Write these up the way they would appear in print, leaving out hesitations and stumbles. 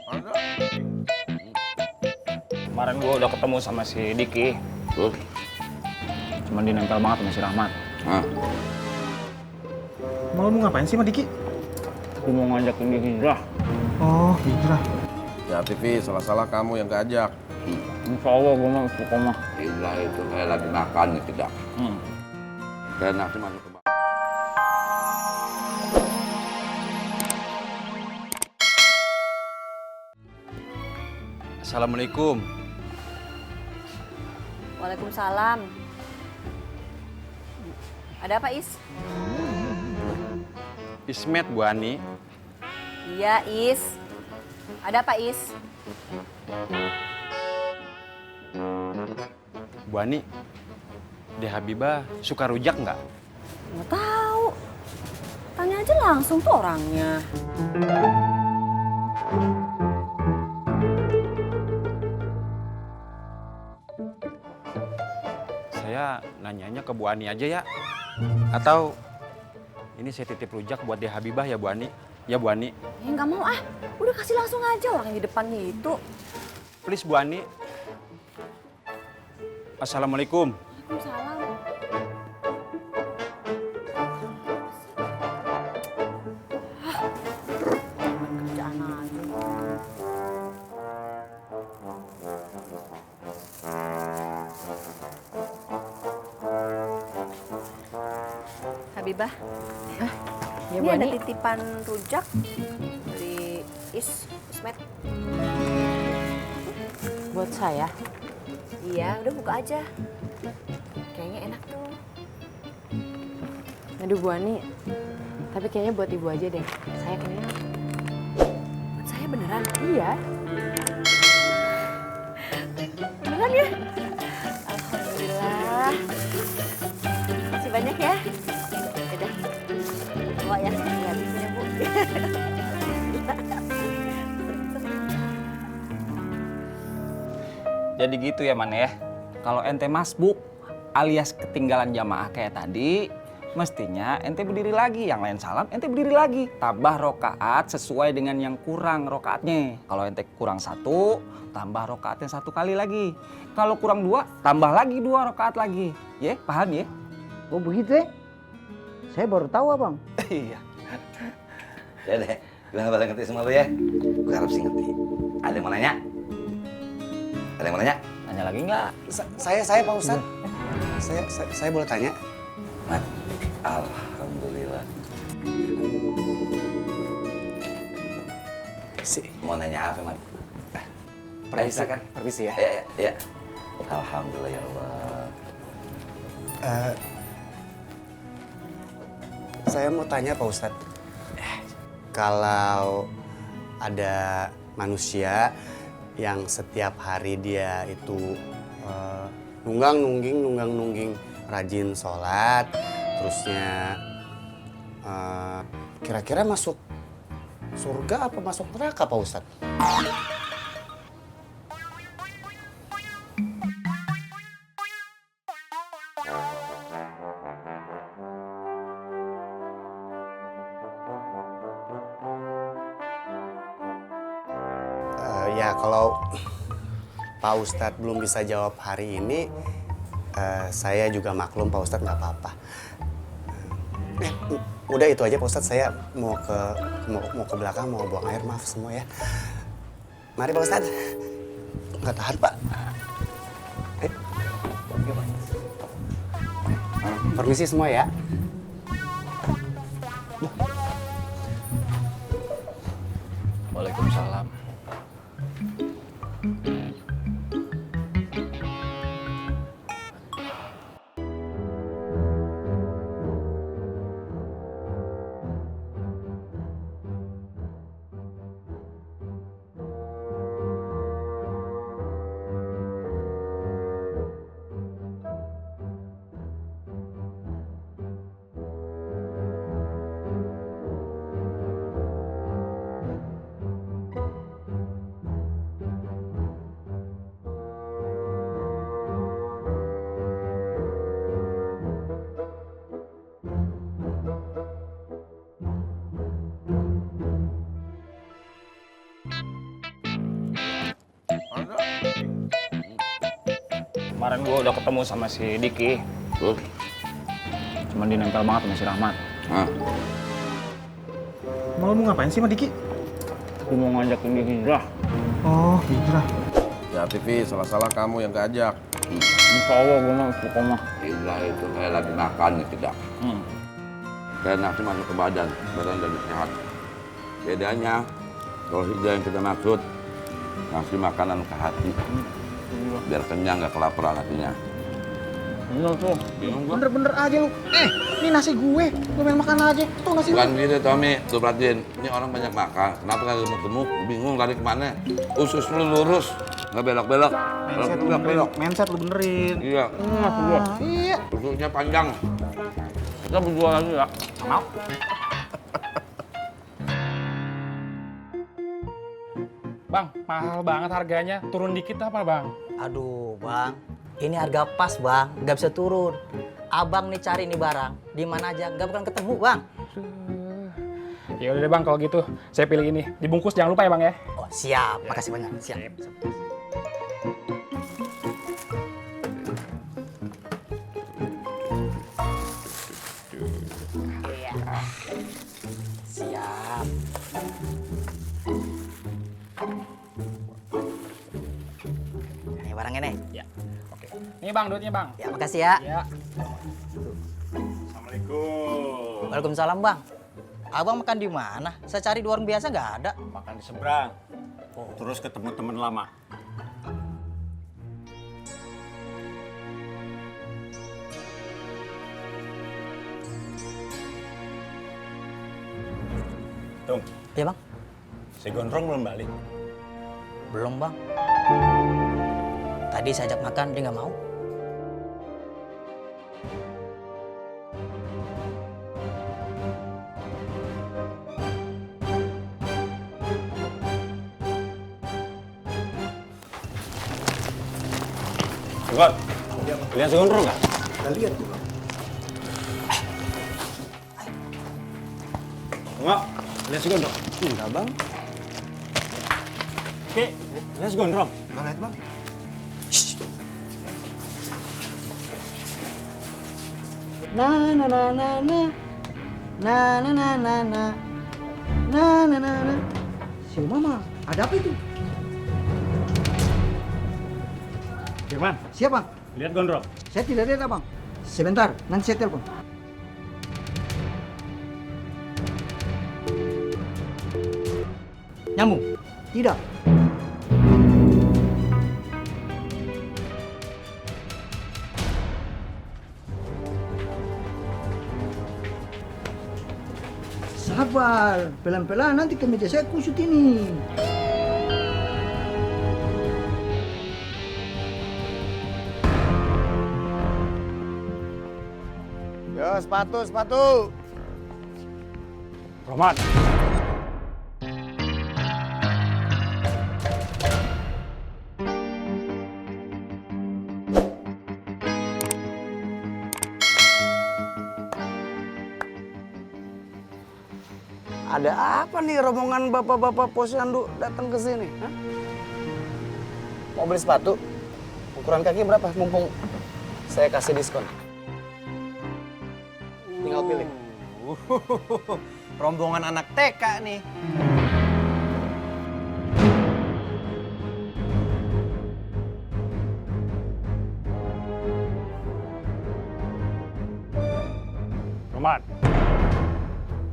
Ada. Kemarin gua udah ketemu sama si Diki. Terus? Cuman dia nempel banget sama si Rahmat. Hah? Mau ngapain sih sama Diki? Gua mau ngajakin dia hijrah. Oh, hijrah. Ya TV, salah-salah kamu yang keajak. Insya Allah gua mau istiqomah. Hijrah itu kayak lagi makan ya tidak. Kayak nasi masuk ke Assalamualaikum. Waalaikumsalam. Ada apa, Is? Ismet, Bu Ani. Iya, Is. Ada apa, Is? Bu Ani, Deh Habibah suka rujak nggak? Nggak tahu. Tanya aja langsung tuh orangnya. Saya nanyanya ke Bu Ani aja ya. Atau ini saya titip rujak buat Deh Habibah ya Bu Ani? Ya Bu Ani. Ya nggak mau ah. Udah kasih langsung aja orang yang di depannya itu. Please Bu Ani. Assalamualaikum. Waalaikumsalam. Hah, kerjaan aja. Habibah, Ya, ini Bu ada Ani. titipan rujak dari Ismet. Buat saya. Iya, udah buka aja. Kayaknya enak tuh. Aduh Bu Ani, tapi kayaknya buat ibu aja deh. Saya kenyang. Buat saya beneran? Iya. Beneran ya? Alhamdulillah. Makasih banyak ya. Udah. Bawa ya, nggak bisa Bu. Jadi gitu ya Man ya. Kalau ente masbuk alias ketinggalan jamaah kayak tadi, mestinya ente berdiri lagi. Yang lain salam, ente berdiri lagi. Tambah rokaat sesuai dengan yang kurang rokaatnya. Kalau ente kurang 1, tambah rokaatnya 1 kali lagi. Kalau kurang 2, tambah lagi 2 rokaat lagi. Ya, paham ya? Oh begitu ya? Saya baru tahu abang. Iya. Ya deh, bilang pada ngerti semua lu ya. Gue harap sih ngerti. Ada yang mau nanya? Ada yang mau nanya? Tanya lagi nggak? Saya Pak Ustadz. Saya boleh tanya? Mat, alhamdulillah. Mau nanya apa, Mat? Permisi, Kan? permisi ya. Ya. Alhamdulillah ya Allah. Saya mau tanya Pak Ustadz. Kalau ada manusia yang setiap hari dia itu nunggang-nungging, rajin sholat, terusnya kira-kira masuk surga apa masuk neraka Pak Ustadz? Ya kalau Pak Ustadz belum bisa jawab hari ini, saya juga maklum Pak Ustadz nggak apa-apa. Udah itu aja Pak Ustadz, saya mau ke belakang mau buang air, maaf semua ya. Mari Pak Ustadz. Nggak tahan Pak. Permisi semua ya. Waalaikumsalam. Kemarin gue udah ketemu sama si Diki. Terus? Cuman dia nempel banget sama si Rahmat. Hah? Mau lu ngapain sih sama Diki? Gue mau ngajakin dia hijrah. Oh, hijrah. Ya TV, salah-salah kamu yang keajak. Insya Allah gue mau pokoknya. Hijrah itu kayak lagi makan nih tidak. Kayak nasi masuk ke badan jadi sehat. Bedanya, kalau hijrah yang kita maksud, ngasih makanan ke hati. Biar kenyang, nggak kelaparan hatinya. Bener tuh. Bener-bener aja lu. Ini nasi gue. Lu main makan aja. Tuh nasi Bukan gitu, Tommy. Tuh perhatiin. Ini orang banyak makan. Kenapa nggak gemuk-gemuk? Bingung lari kemana? Usus lu lurus. Nggak belok-belok. mindset lu benerin. Mindset lu benerin. Iya. Iya. Ususnya panjang. Kita berdua lagi ya. Mau? Bang, mahal banget harganya. Turun dikit apa, Bang? Aduh, Bang. Ini harga pas, Bang. Nggak bisa turun. Abang nih cari nih barang. Di mana aja, nggak bukan ketemu, Bang. Ya udah deh, Bang, kalau gitu saya pilih ini. Dibungkus jangan lupa ya, Bang ya. Oh, siap. Makasih banyak. Siap. Siap. Ini barangnya nih. Ya. Oke. Nih, Bang, duitnya, Bang. Ya, makasih ya. Ya. Assalamualaikum. Waalaikumsalam, Bang. Abang makan di mana? Saya cari di warung biasa nggak ada. Makan di seberang. Terus ketemu teman lama. Tung, Iya, Bang? si Gondrong belum balik. Belum, Bang. Tadi saya ajak makan, dia nggak mau. Gon, lihat si Gondrong nggak? Udah lihat tuh. Enggak, lihat si Gondrong. Enggak, Bang. Oke, lihat si Gondrong. Enggak lihat, Bang. Na na na na na. Na na na na na. Na na na na. Si Mama, ada apa itu? Firman, Siap, Bang. lihat Gondrong. Saya tidak lihat, Bang. Sebentar, nanti saya telepon. Nyambung? Tidak. Sabar, pelan-pelan nanti ke meja saya kusut ini. Yo, sepatu. Rahmat. Ada apa nih rombongan bapak-bapak posyandu datang ke sini? Hah? Mau beli sepatu? Ukuran kaki berapa? Mumpung saya kasih diskon. Tinggal pilih. Rombongan anak TK nih. Rahmat.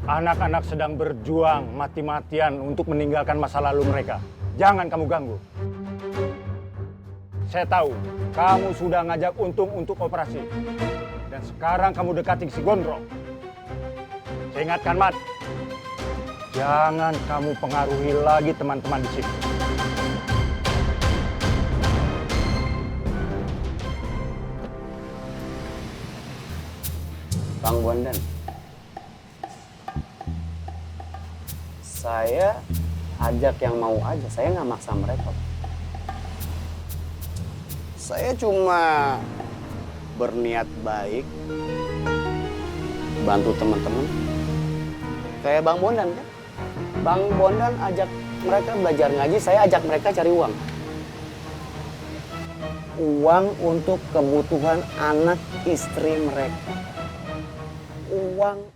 Anak-anak sedang berjuang mati-matian untuk meninggalkan masa lalu mereka. Jangan kamu ganggu. Saya tahu, kamu sudah ngajak Untung untuk operasi. Dan sekarang kamu dekati si Gondrong. Saya ingatkan, Mat. Jangan kamu pengaruhi lagi teman-teman di sini. Bang Bondan, saya ajak yang mau aja, saya nggak maksa mereka. Saya cuma berniat baik, bantu teman-teman. Kayak Bang Bondan kan? Bang Bondan ajak mereka belajar ngaji, saya ajak mereka cari uang. uang untuk kebutuhan anak istri mereka. Uang